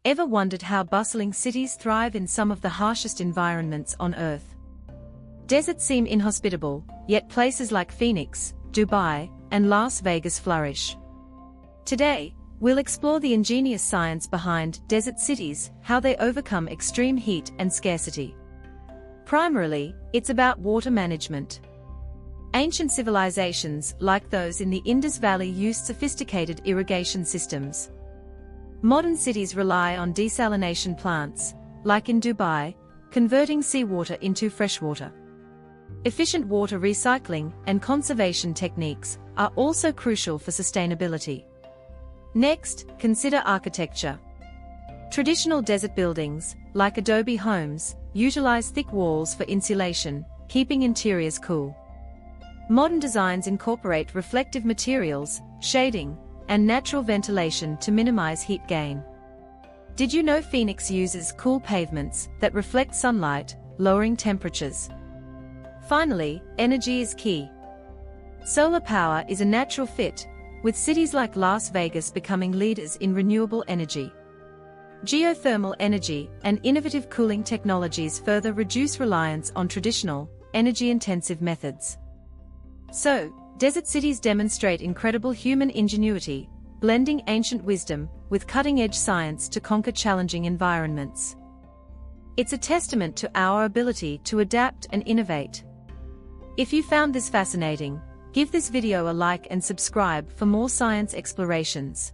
Ever wondered how bustling cities thrive in some of the harshest environments on Earth? Deserts seem inhospitable, yet places like Phoenix, Dubai, and Las Vegas flourish. Today, we'll explore the ingenious science behind desert cities, how they overcome extreme heat and scarcity. Primarily, it's about water management. Ancient civilizations, like those in the Indus Valley, used sophisticated irrigation systems. Modern cities rely on desalination plants, like in Dubai, converting seawater into freshwater. Efficient water recycling and conservation techniques are also crucial for sustainability. Next, consider architecture. Traditional desert buildings, like adobe homes, utilize thick walls for insulation, keeping interiors cool. Modern designs incorporate reflective materials, shading, and natural ventilation to minimize heat gain. Did you know Phoenix uses cool pavements that reflect sunlight, lowering temperatures? Finally, energy is key. Solar power is a natural fit, with cities like Las Vegas becoming leaders in renewable energy. Geothermal energy and innovative cooling technologies further reduce reliance on traditional, energy-intensive methods. So, desert cities demonstrate incredible human ingenuity, blending ancient wisdom with cutting-edge science to conquer challenging environments. It's a testament to our ability to adapt and innovate. If you found this fascinating, give this video a like and subscribe for more science explorations.